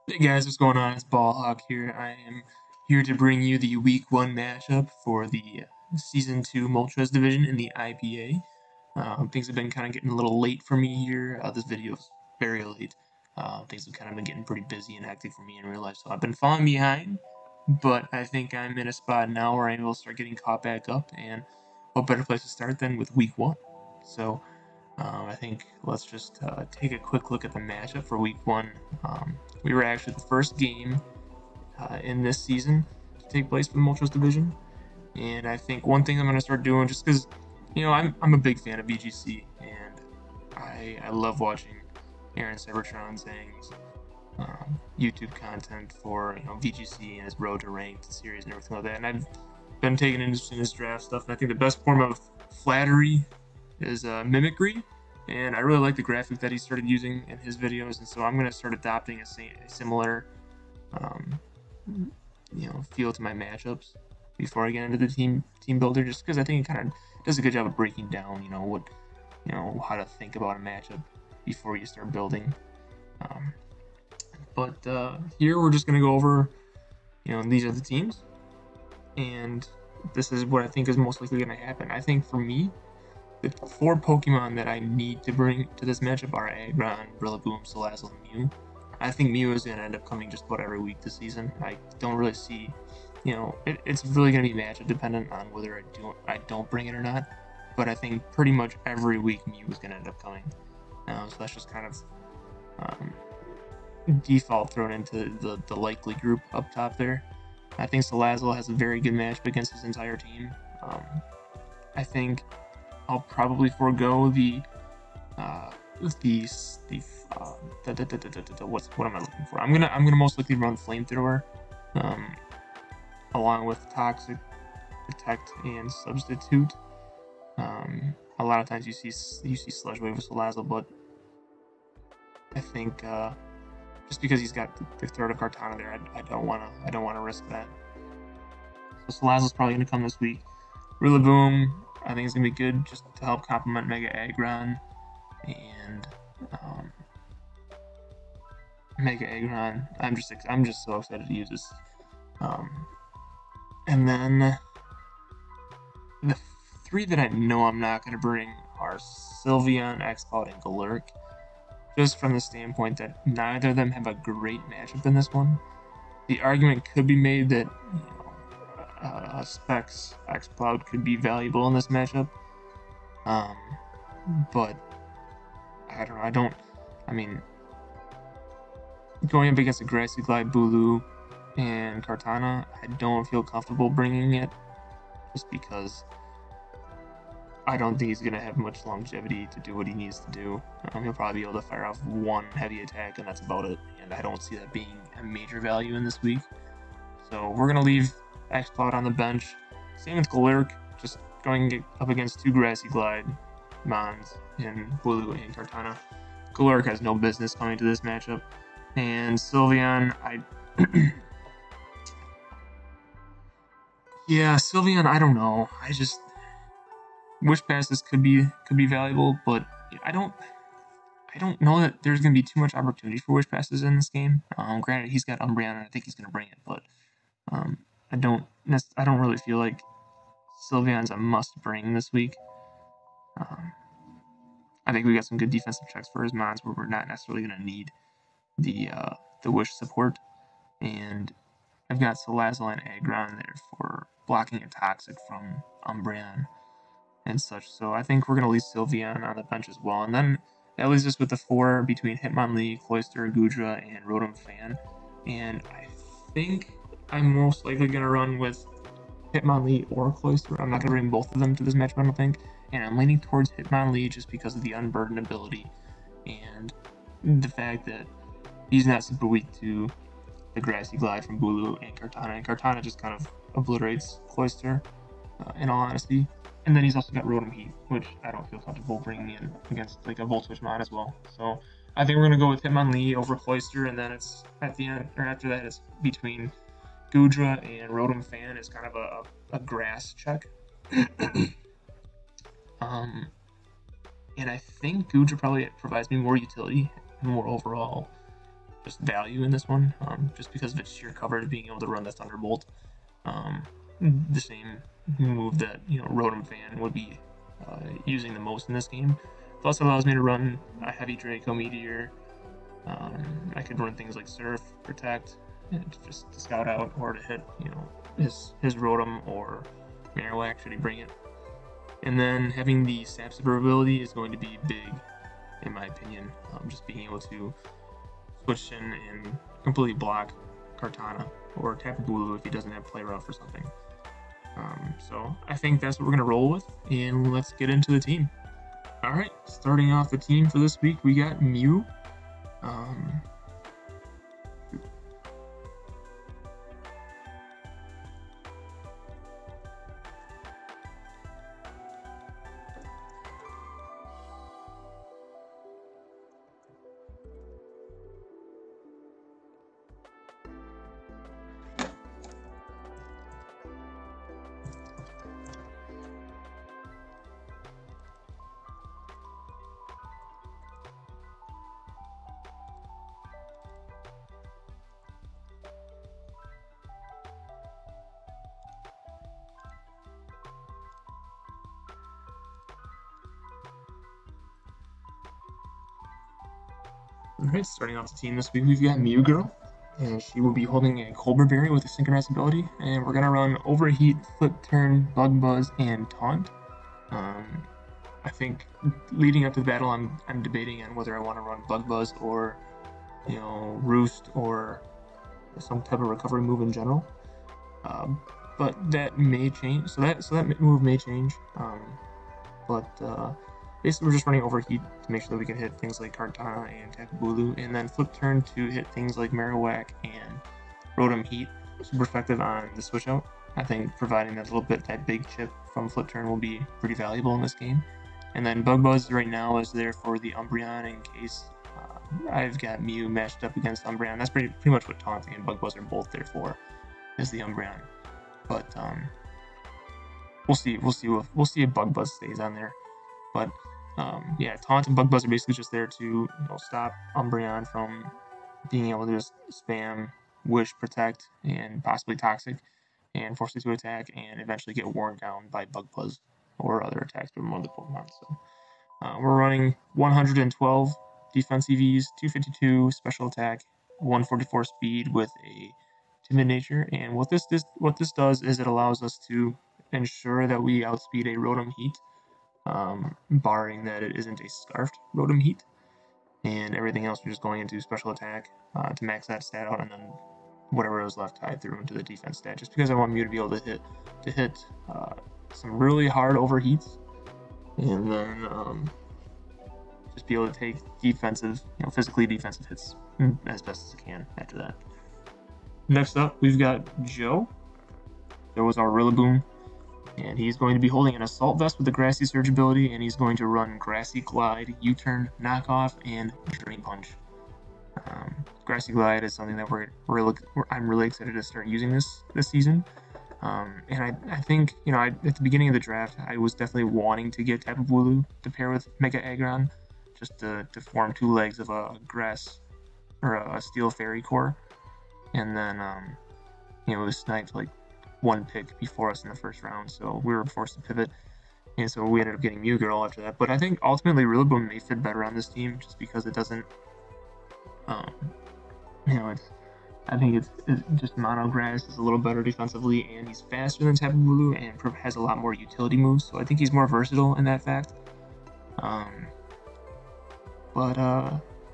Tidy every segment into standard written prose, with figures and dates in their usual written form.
Hey guys, what's going on? It's Ballhawk here. I am here to bring you the Week 1 matchup for the Season 2 Moltres Division in the IPA. Things have been kind of getting a little late for me here. This video is very late. Things have kind of been getting pretty busy and hectic for me in real life, so I've been falling behind, but I think I'm in a spot now where I'm able to start getting caught back up, and what better place to start than with Week 1. So I think let's just take a quick look at the matchup for Week 1. We were actually the first game in this season to take place for the Moltres Division, and I think one thing I'm going to start doing, just because, I'm a big fan of BGC, and I love watching Aaron Cybertron's YouTube content for VGC and his Road to Ranked series and everything like that, and I've been taking interest in his draft stuff, and I think the best form of flattery is mimicry, and I really like the graphic that he started using in his videos, and so I'm going to start adopting a similar um, feel to my matchups before I get into the team builder, just because I think it kind of does a good job of breaking down how to think about a matchup before you start building. But here we're just going to go over these are the teams, and this is what I think is most likely going to happen. I think for me, the 4 Pokemon that I need to bring to this matchup are Aggron, Rillaboom, Salazzle, and Mew. I think Mew is going to end up coming just about every week this season. I don't really see, it's really going to be matchup dependent on whether I don't bring it or not. But I think pretty much every week Mew is going to end up coming. So that's just kind of default thrown into the likely group up top there. I think Salazzle has a very good matchup against his entire team. I think I'll probably forego what am I looking for? I'm gonna most likely run Flamethrower, along with Toxic, Protect, and Substitute. A lot of times you see Sludge Wave with Salazzle, but I think just because he's got the threat of Kartana there, I don't wanna risk that. So Salazzle's probably gonna come this week. Rillaboom, I think it's gonna be good just to help complement Mega Aggron, and Mega Aggron. I'm just so excited to use this. And then the 3 that I know I'm not gonna bring are Sylveon, Exploud, and Galaric, just from the standpoint that neither of them have a great matchup in this one. The argument could be made that Specs Exploud could be valuable in this matchup, but I don't know. I mean, going up against a Grassy Glide, Bulu, and Kartana, I don't feel comfortable bringing it, just because I don't think he's going to have much longevity to do what he needs to do. He'll probably be able to fire off 1 heavy attack, and that's about it, and I don't see that being a major value in this week. So we're going to leave Exploud on the bench. Same with Galaric, just going up against 2 Grassy Glide Mons in Bulu and Kartana. Galaric has no business coming to this matchup. And Sylveon, yeah, Sylveon, I don't know. I just Wish Passes could be valuable, but I don't know that there's gonna be too much opportunity for Wish Passes in this game. Granted, he's got Umbreon, and I think he's gonna bring it, but I don't really feel like Sylveon's a must bring this week. I think we got some good defensive checks for his Mons where we're not necessarily gonna need the Wish support, and I've got Salazzle and Aggron there for blocking a Toxic from Umbreon and such. So I think we're going to leave Sylveon on the bench as well. And then that leaves us with the 4 between Hitmonlee, Cloyster, Goodra, and Rotom Fan. And I think I'm most likely going to run with Hitmonlee or Cloyster. I'm not going to bring both of them to this matchup, I don't think. And I'm leaning towards Hitmonlee just because of the Unburden ability and the fact that he's not super weak to the Grassy Glide from Bulu and Kartana. And Kartana just kind of obliterates Cloyster, in all honesty. And then he's also got Rotom Heat, which I don't feel comfortable bringing in against like a Volt Switch mod as well. So I think we're gonna go with Hitmonlee over Cloyster, and then it's at the end, or after that, it's between Goodra and Rotom Fan. It's kind of a grass check. And I think Goodra probably provides me more utility, more overall just value in this one, just because of its sheer coverage, being able to run the Thunderbolt, the same move that Rotom Fan would be using the most in this game. Plus, allows me to run a heavy Draco Meteor. I could run things like Surf, Protect, and just to scout out or to hit his Rotom or Marowak should he bring it. And then having the Sap Super ability is going to be big, in my opinion. Just being able to switch in and completely block Kartana or Tapu Bulu if he doesn't have Play Rough or something. So I think that's what we're going to roll with, and let's get into the team. Alright, starting off the team for this week, we got Mew. Alright, starting off the team this week, we've got Mew Girl, and she will be holding a Cobra Berry with a Synchronized ability, and we're going to run Overheat, Flip Turn, Bug Buzz, and Taunt. I think leading up to the battle, I'm debating on whether I want to run Bug Buzz or, Roost or some type of recovery move in general. But that may change, so that move may change, basically, we're just running Overheat to make sure that we can hit things like Kartana and Tapu Bulu, and then Flip Turn to hit things like Marowak and Rotom Heat. Super effective on the switch out. I think providing that big chip from Flip Turn will be pretty valuable in this game. And then Bug Buzz right now is there for the Umbreon in case I've got Mew matched up against Umbreon. That's pretty much what Taunting and Bug Buzz are both there for, is the Umbreon. But we'll see if Bug Buzz stays on there. But yeah, Taunt and Bug Buzz are basically just there to stop Umbreon from being able to just spam Wish, Protect, and possibly Toxic, and force it to attack, and eventually get worn down by Bug Buzz or other attacks from other Pokemon. So we're running 112 defense EVs, 252 special attack, 144 speed with a timid nature, and what this does is it allows us to ensure that we outspeed a Rotom Heat. Barring that it isn't a Scarfed Rotom Heat, and everything else we're just going into special attack to max that stat out, and then whatever is left tied through into the defense stat. Just because I want Mew to be able to hit some really hard overheats, and then just be able to take defensive, physically defensive hits as best as I can after that. Next up, we've got Joe. Joe is our Rillaboom. And he's going to be holding an Assault Vest with the Grassy Surge ability, and he's going to run Grassy Glide, U-Turn, Knockoff, and Drain Punch. Grassy Glide is something that I'm really excited to start using this season. And I think, at the beginning of the draft, I was definitely wanting to get Tapu Bulu to pair with Mega Aggron, just to form two legs of a Grass or a Steel Fairy core. And then, it was sniped like one pick before us in the first round, so we were forced to pivot, and so we ended up getting Mew Girl after that. But I think ultimately Rillaboom may fit better on this team just because it doesn't, I think it's just Mono Grass is a little better defensively, and he's faster than Tapu Bulu and has a lot more utility moves, so I think he's more versatile in that fact.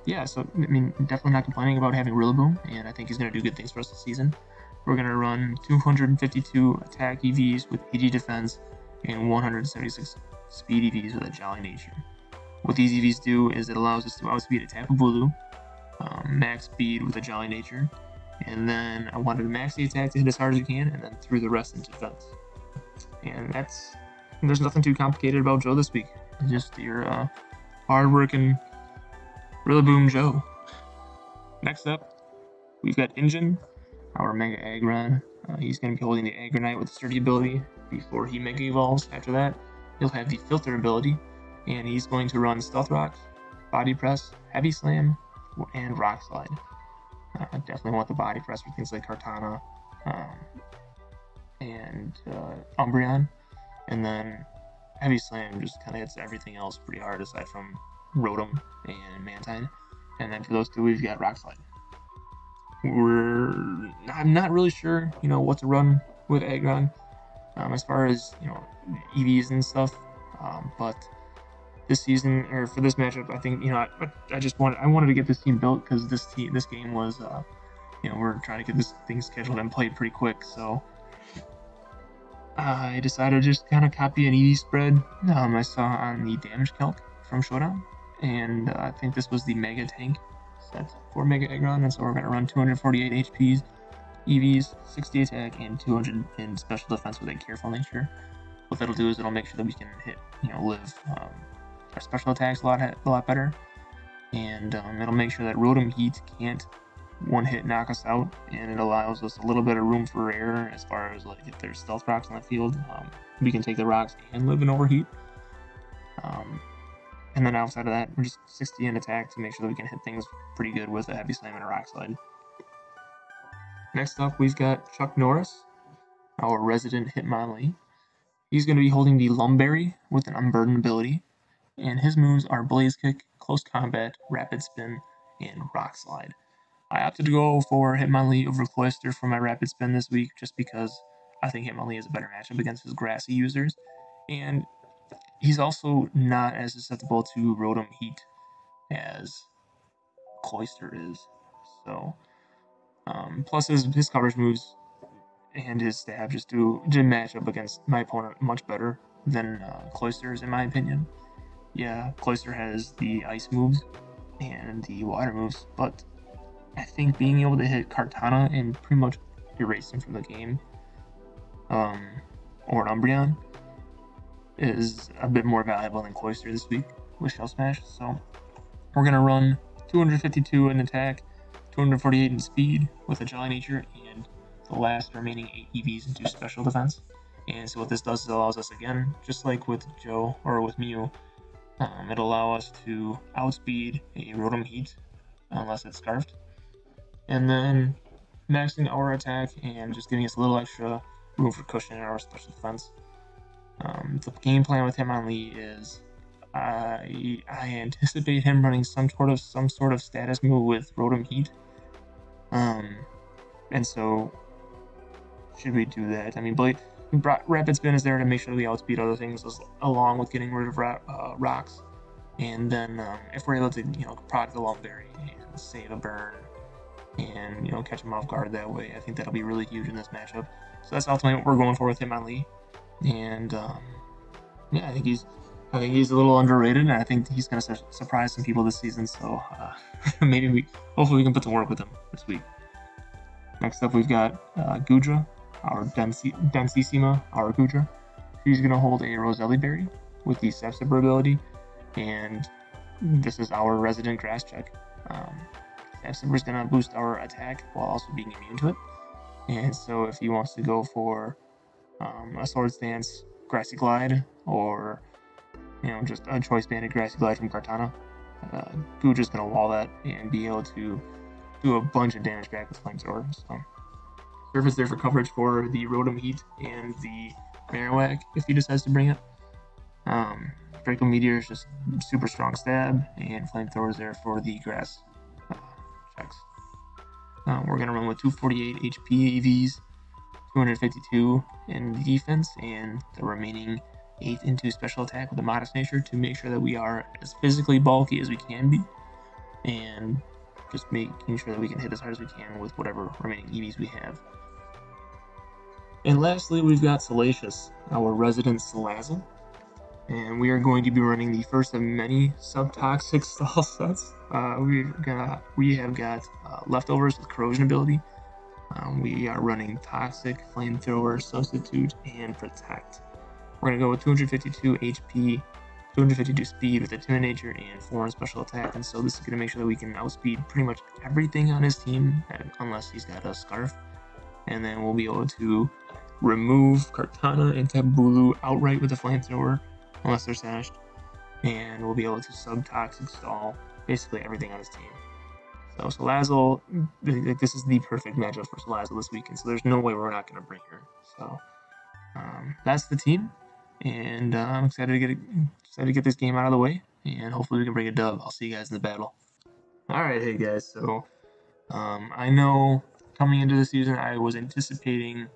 Yeah, so definitely not complaining about having Rillaboom, and I think he's going to do good things for us this season. We're going to run 252 attack EVs with 80 defense and 176 speed EVs with a Jolly Nature. What these EVs do is it allows us to outspeed a Tapu Bulu, max speed with a Jolly Nature, and then I wanted to max the attack to hit as hard as we can, and then through the rest into defense. And there's nothing too complicated about Joe this week. It's just your hard-working Rillaboom Joe. Next up, we've got Engine, our Mega Aggron. He's going to be holding the Aggronite with the Sturdy ability before he Mega Evolves. After that, he'll have the Filter ability, and he's going to run Stealth Rock, Body Press, Heavy Slam, and Rock Slide. Definitely want the body press for things like Kartana and Umbreon. And then Heavy Slam just kind of hits everything else pretty hard aside from Rotom and Mantine. And then for those two, we've got Rock Slide. I'm not really sure, what to run with Aggron as far as, EVs and stuff. But this season, or for this matchup, I think, I wanted to get this team built because this game was, we're trying to get this thing scheduled and played pretty quick. So I decided to just kind of copy an EV spread I saw on the damage calc from Showdown. And I think this was the Mega Tank set for Mega Aggron, and so we're going to run 248 HPs, EVs, 60 attack, and 200 in special defense with a careful nature. What that'll do is it'll make sure that we can hit, live our special attacks a lot better, and it'll make sure that Rotom Heat can't one-hit knock us out, and it allows us a little bit of room for error as far as like if there's stealth rocks on the field, we can take the rocks and live in overheat. And then outside of that, we're just 60 in attack to make sure that we can hit things pretty good with a Heavy Slam and a Rock Slide. Next up, we've got Chuck Norris, our resident Hitmonlee. He's going to be holding the Lumberry with an Unburden ability, and his moves are Blaze Kick, Close Combat, Rapid Spin, and Rock Slide. I opted to go for Hitmonlee over Cloyster for my Rapid Spin this week just because I think Hitmonlee is a better matchup against his Grassy users, and he's also not as susceptible to Rotom Heat as Cloyster is. So, plus his coverage moves and his stab just did match up against my opponent much better than Cloyster's, in my opinion. Yeah, Cloyster has the ice moves and the water moves, but I think being able to hit Kartana and pretty much erase him from the game, or an Umbreon, is a bit more valuable than Cloyster this week with Shell Smash. So we're going to run 252 in attack, 248 in speed with a Jolly Nature, and the last remaining 8 EVs into special defense. And so what this does is allows us, again, just like with Joe or with Mew, it'll allow us to outspeed a Rotom Heat unless it's Scarfed, and then maxing our attack and just giving us a little extra room for cushion in our special defense. The game plan with Hitmonlee is I anticipate him running some sort of status move with Rotom Heat, and so should we do that? I mean, Rapid Spin is there to make sure that we outspeed other things along with getting rid of rocks, and then if we're able to proc the Lumberry and save a burn and catch him off guard that way, I think that'll be really huge in this matchup. So that's ultimately what we're going for with Hitmonlee. And yeah, I think he's a little underrated, and I think he's going to surprise some people this season. So hopefully we can put to work with him this week. Next up, we've got Goodra, our Densissima, our Goodra. She's going to hold a Roselli Berry with the Sepsipper ability, and this is our resident Grass Check. Sepsipper is going to boost our attack while also being immune to it. And so if he wants to go for a Swords Dance Grassy Glide, or just a Choice Banded Grassy Glide from Kartana, Goodra's going to wall that and be able to do a bunch of damage back with Flamethrower. So Surface there for coverage for the Rotom Heat and the Marowak if he decides to bring it. Draco Meteor is just super strong stab, and Flamethrower is there for the grass checks. We're going to run with 248 HP EVs, 252 in defense, and the remaining 8 into special attack with a modest nature to make sure that we are as physically bulky as we can be, and just making sure that we can hit as hard as we can with whatever remaining EVs we have. And lastly, we've got Salacious, our resident Salazzle, and we are going to be running the first of many sub-toxic stall sets. We have got leftovers with corrosion ability. We are running Toxic, Flamethrower, Substitute, and Protect. We're going to go with 252 HP, 252 speed with a 2 in nature, and 4 in special attack. And so this is going to make sure that we can outspeed pretty much everything on his team, unless he's got a Scarf. And then we'll be able to remove Kartana and Tabulu outright with a Flamethrower, unless they're sashed. And we'll be able to sub-toxic stall basically everything on his team. So Salazzle, this is the perfect matchup for Salazzle this weekend, so there's no way we're not going to bring her. So that's the team, and I'm excited to get this game out of the way, and hopefully we can bring a dub. I'll see you guys in the battle. Alright, hey guys, so I know coming into the season I was anticipating,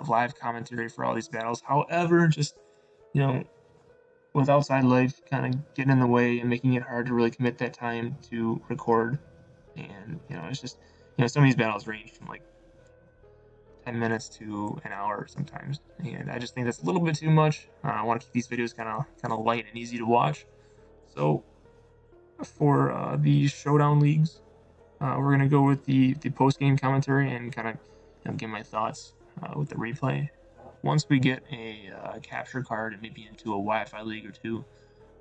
live commentary for all these battles. However, just, with outside life kind of getting in the way and making it hard to really commit that time to record. And, it's just, some of these battles range from like 10 minutes to an hour sometimes. And I just think that's a little bit too much. I want to keep these videos kind of light and easy to watch. So for the showdown leagues, we're going to go with the post-game commentary and kind of give my thoughts with the replay. Once we get a capture card and maybe into a Wi-Fi league or two,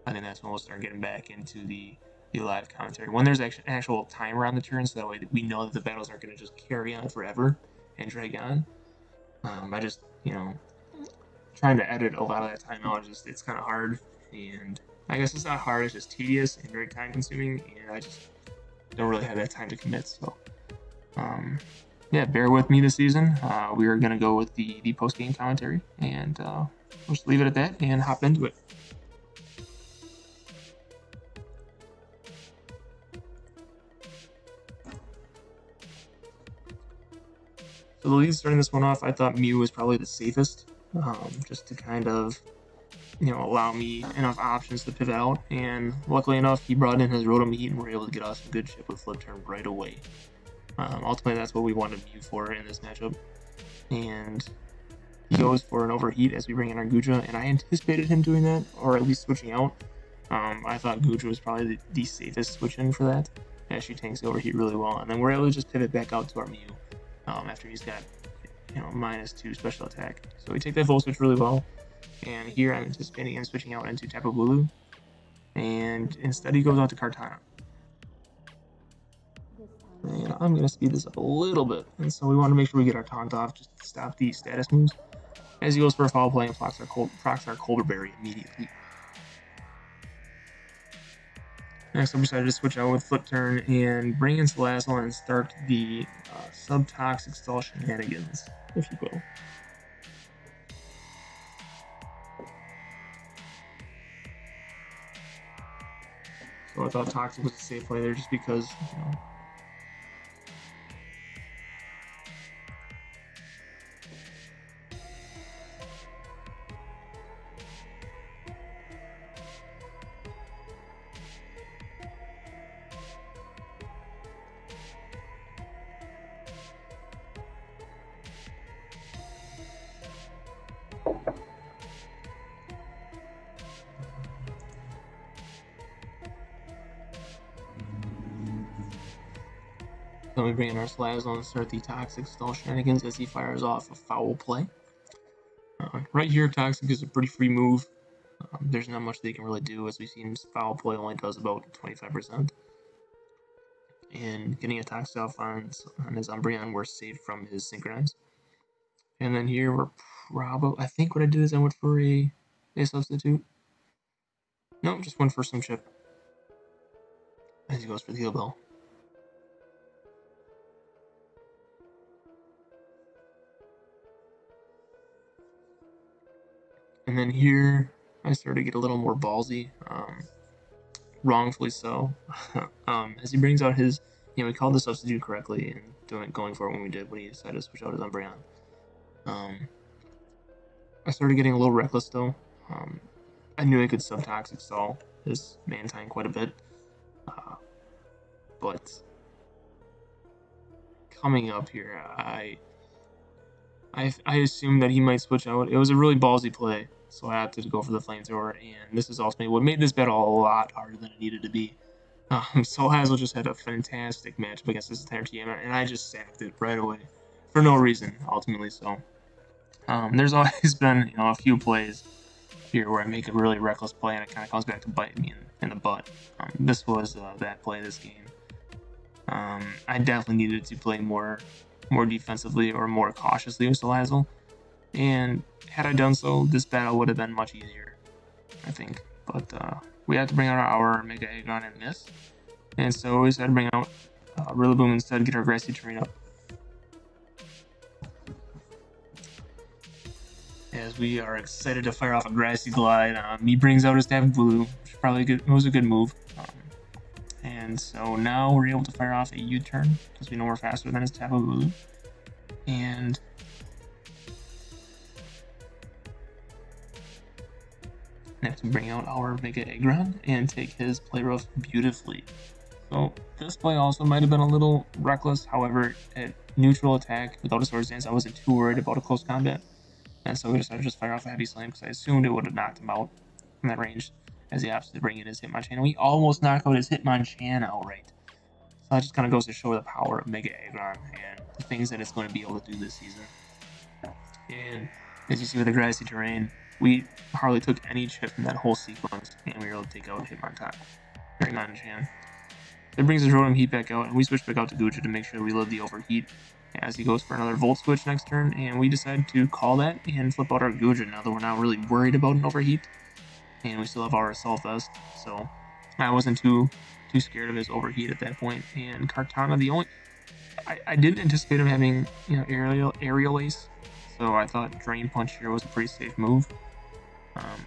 I think that's when we'll start getting back into the live commentary. When there's actual timer on the turns, so that way we know that the battles aren't going to just carry on forever and drag on. I just, trying to edit a lot of that time out, it's kind of hard. And I guess it's not hard, it's just tedious and very time consuming, and I just don't really have that time to commit. So, yeah, bear with me this season. We are going to go with the post-game commentary, and we'll just leave it at that and hop into it. So the lead starting this one off, I thought Mew was probably the safest, just to kind of, allow me enough options to pivot out. And luckily enough, he brought in his Rotom Heat and we're able to get us a good chip with Flip Turn right away. Ultimately, that's what we wanted Mew for in this matchup. And he goes for an Overheat as we bring in our Guja, and I anticipated him doing that, or at least switching out. I thought Guja was probably the safest switch in for that, as she tanks the Overheat really well. And then we're able to just pivot back out to our Mew. After he's got, -2 special attack. So we take that Volt Switch really well, and here I'm anticipating him switching out into Tapu Bulu, and instead he goes out to Kartana. And I'm going to speed this up a little bit, and so we want to make sure we get our taunt off just to stop the status moves, as he goes for a foul play and procs our Colbur Berry immediately. Next, I'm decided to switch out with Flip Turn and bring in Salazzle and start the sub-toxic stall shenanigans, if you will. So I thought Toxic was a safe play there just because, Then we bring in our Salazzle and start the Toxic stall shenanigans as he fires off a foul play. Right here, Toxic is a pretty free move. There's not much they can really do, as we've seen foul play only does about 25%. And getting a Toxic off on his Umbreon, we're safe from his Synchronize. And then here we're probably, I think what I did is I went for a substitute. Nope, just went for some chip. As he goes for the Heal Bell. And then here, I started to get a little more ballsy, wrongfully so. As he brings out his, we called the substitute correctly and going for it when he decided to switch out his Umbreon. I started getting a little reckless though. I knew I could sub-toxic stall his Mantine quite a bit, but coming up here, I assumed that he might switch out. It was a really ballsy play, so I opted to go for the Flamethrower, and this is ultimately what made this battle a lot harder than it needed to be. Salazzle just had a fantastic matchup against this entire team, and I just sacked it right away for no reason, ultimately. So there's always been a few plays here where I make a really reckless play and it kind of comes back to bite me in the butt. This was that play this game. I definitely needed to play more defensively or more cautiously with Salazzle, and had I done so, this battle would have been much easier, I think. But we had to bring out our Mega Aggron and miss, and so we decided to bring out Rillaboom instead, get our Grassy Terrain up. As we are excited to fire off a Grassy Glide, he brings out his Tapu Bulu, which probably was a good move. And so now we're able to fire off a U-turn because we know we're faster than his Tapu Bulu. And next we bring out our Mega Aggron and take his Play Rough beautifully. So this play also might have been a little reckless, however, at neutral attack without a Swords Dance, I wasn't too worried about a close combat. And so we decided to just fire off a Heavy Slam because I assumed it would have knocked him out from that range as he opts to bring in his Hitmonchan. We almost knocked out his Hitmonchan outright. So that just kind of goes to show the power of Mega Aggron and the things that it's going to be able to do this season. And as you see with the Grassy Terrain, we hardly took any chip from that whole sequence, and we were able to take out Hitmonchan. That brings his Rotom Heat back out, and we switch back out to Guja to make sure we live the overheat as he goes for another Volt Switch next turn, and we decide to call that and flip out our Guja now that we're not really worried about an overheat, and we still have our Assault Vest, so I wasn't too scared of his overheat at that point. And Kartana, I didn't anticipate him having, you know, Aerial Ace, so I thought Drain Punch here was a pretty safe move.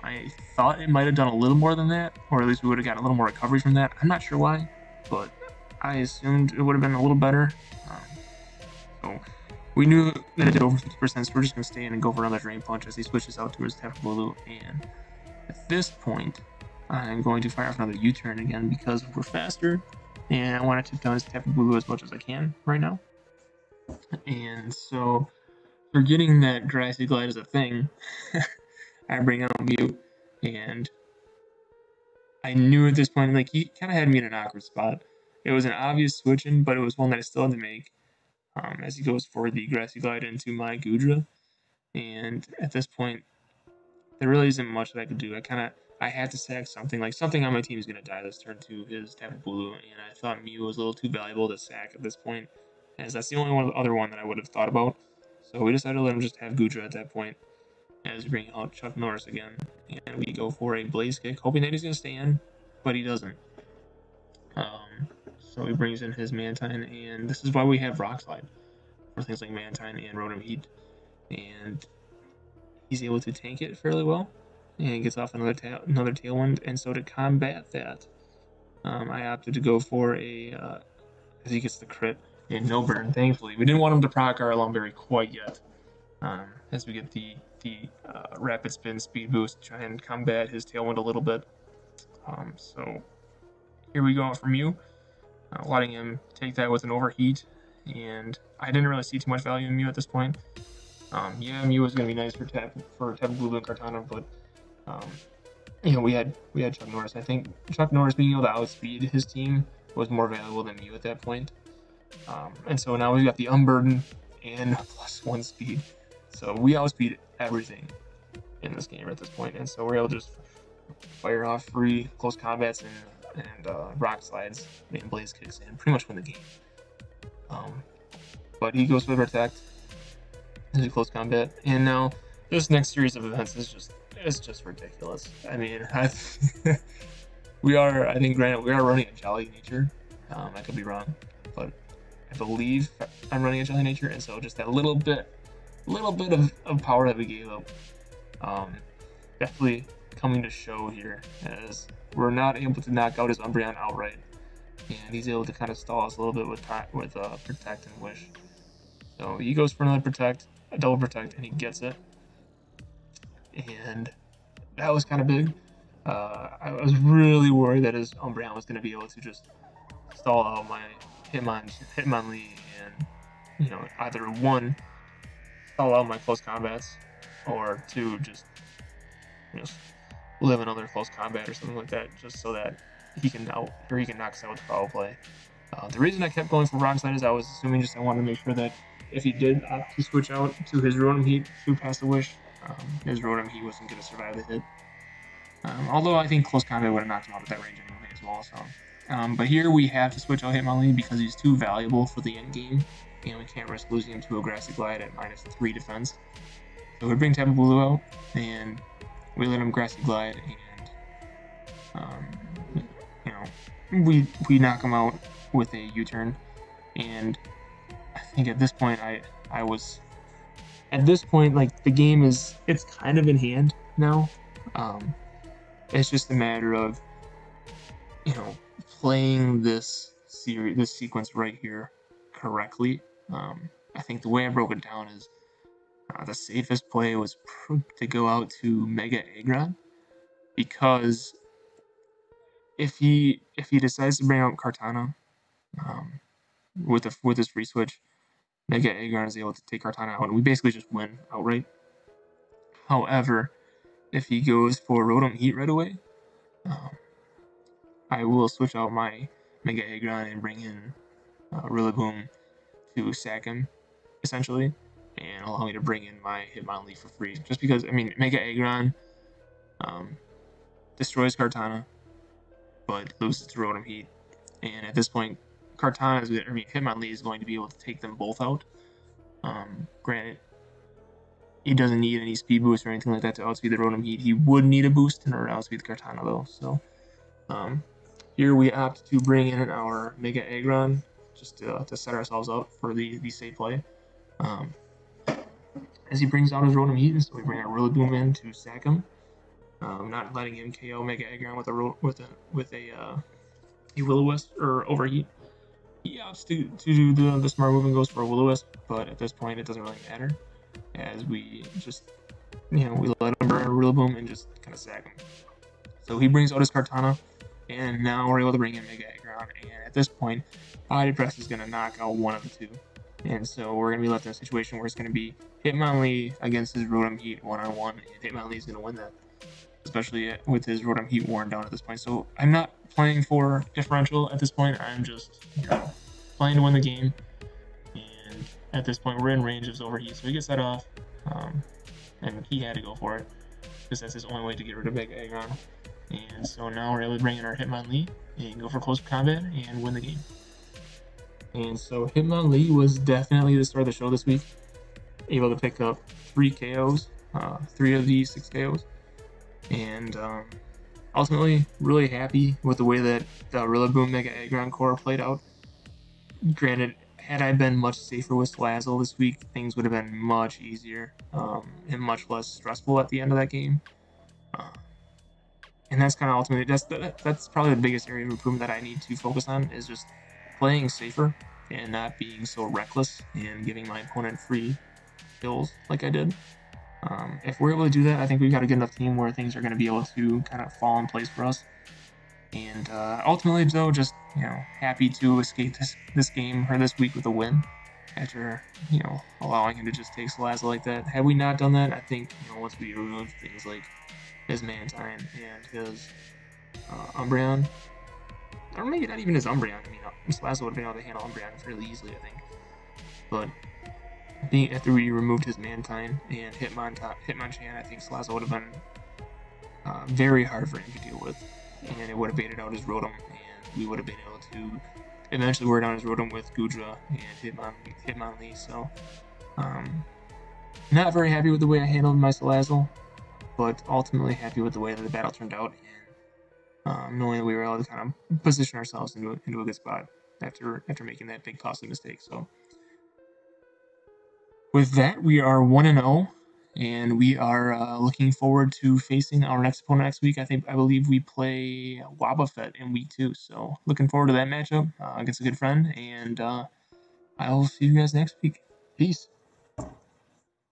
I thought it might have done a little more than that, or at least we would have gotten a little more recovery from that. I'm not sure why, but I assumed it would have been a little better. So we knew that it did over 50%, so we're just going to stay in and go for another Drain Punch as he switches out to his Tapu Bulu. And at this point, I'm going to fire off another U-turn again because we're faster, and I want to chip down his Tapu Bulu as much as I can right now. And so, forgetting that Grassy Glide is a thing, I bring out Mew, and I knew at this point, like, he kind of had me in an awkward spot. It was an obvious switch-in, but it was one that I still had to make. As he goes for the Grassy Glide into my Gudra, and at this point, there really isn't much that I could do. I had to sack something on my team is going to die this turn to his Tapu Bulu, and I thought Mew was a little too valuable to sack at this point, as that's the only other one that I would have thought about. So we decided to let him just have Gudra at that point, as we bring out Chuck Norris again, and we go for a Blaze Kick, hoping that he's going to stay in, but he doesn't. So he brings in his Mantine, and this is why we have Rock Slide for things like Mantine and Rotom Heat, and he's able to tank it fairly well, and gets off another Tailwind. And so to combat that, I opted to go for as he gets the crit and no burn. Thankfully, we didn't want him to proc our Lum Berry quite yet, as we get the Rapid Spin Speed Boost to try and combat his Tailwind a little bit. So here we go from Mew. Letting him take that with an overheat, and I didn't really see too much value in Mew at this point. Yeah, Mew was going to be nice for Tapu Bulu and Kartana, but you know, we had Chuck Norris. I think Chuck Norris being able to outspeed his team was more valuable than Mew at that point. And so now we've got the Unburden and +1 speed, so we outspeed everything in this game at this point, and so we're able to just fire off free close combats and Rock Slides and Blaze Kicks and pretty much win the game. But he goes for the Protect into close combat, and now this next series of events is just ridiculous. I mean, I think we are running a Jolly Nature. I could be wrong, but I believe I'm running a Jolly Nature, and so just that little bit of power that we gave up, definitely coming to show here, as we're not able to knock out his Umbreon outright, and he's able to kind of stall us a little bit with Protect and Wish. So he goes for another Protect, a double Protect, and he gets it. And that was kind of big. I was really worried that his Umbreon was going to be able to just stall out my Hitmonlee, and, you know, either one, stall out my close combats, or two, just live another close combat or something like that, just so that he can knock us out with foul play. The reason I kept going for Rock Slide is I was assuming I wanted to make sure that if he did opt to switch out to his Rotom Heat to pass the Wish, his Rotom Heat wasn't going to survive the hit. Although I think close combat would have knocked him out at that range anyway as well. So, but here we have to switch out Hitmonlee because he's too valuable for the end game, and we can't risk losing him to a Grassy Glide at -3 defense. So we bring Tapu Bulu out, and we let him Grassy Glide, and you know, we knock him out with a U-turn, And I think at this point, I was at this point, like, the game it's kind of in hand now. It's just a matter of, playing this sequence right here correctly. I think the way I broke it down is the safest play was to go out to Mega Aggron, because if he decides to bring out Kartana with his free switch, Mega Aggron is able to take Kartana out, and we basically just win outright. However, if he goes for Rotom Heat right away, I will switch out my Mega Aggron and bring in Rillaboom to sack him, essentially, and allow me to bring in my Hitmonlee for free. Just because, Mega Aggron destroys Kartana, but loses to Rotom Heat. And at this point, Hitmonlee is going to be able to take them both out. Granted, he doesn't need any speed boost or anything like that to outspeed the Rotom Heat. He would need a boost in order to outspeed the Kartana, though. So here we opt to bring in our Mega Aggron just to set ourselves up for the safe play. As he brings out his Rotom Heat, so we bring our Rillaboom in to sack him. Not letting him KO Mega Aggron with a Will-O-Wisp or Overheat. He opts to do the smart move and goes for a Will-O-Wisp, but at this point it doesn't really matter, as we just we let him burn a Rillaboom and just kind of sack him. So he brings out his Kartana, and now we're able to bring in Mega Aggron, and at this point, Body Press is going to knock out one of the two. And so we're going to be left in a situation where it's going to be Hitmonlee against his Rotom Heat one-on-one, and Hitmonlee is going to win that, especially with his Rotom Heat worn down at this point. So I'm not playing for differential at this point. I'm just playing to win the game. And at this point, we're in range of his Overheat, so he gets that off. And he had to go for it, because that's his only way to get rid of Mega Aggron. And so now we're able to bring in our Hitmonlee and go for close combat and win the game. And so Hitmonlee was definitely the star of the show this week. Able to pick up 3 KOs, 3 of the 6 KOs. And ultimately, really happy with the way that the Rillaboom Mega Aggron core played out. Granted, had I been much safer with Salazzle this week, things would have been much easier and much less stressful at the end of that game. And that's kind of ultimately, that's probably the biggest area of improvement that I need to focus on, is just playing safer and not being so reckless and giving my opponent free kills like I did. If we're able to do that, I think we've got a good enough team where things are going to be able to kind of fall in place for us. And ultimately, though, just happy to escape this game or this week with a win after allowing him to just take Salazzle like that. Had we not done that, I think once we removed things like his Mantine and his Umbreon, or maybe not even his Umbreon. Salazzle would have been able to handle Umbreon fairly easily, I think. But after we removed his Mantine and Hitmonchan, I think Salazzle would have been very hard for him to deal with, and it would have baited out his Rotom, and we would have been able to eventually wear down his Rotom with Goodra and Hitmonlee. So, not very happy with the way I handled my Salazzle, but ultimately happy with the way that the battle turned out, and knowing that we were able to kind of position ourselves into a good spot after making that big costly mistake. So with that, we are 1-0, and we are looking forward to facing our next opponent next week. I believe we play Wobbuffet in week 2, so looking forward to that matchup against a good friend, and I will see you guys next week. Peace.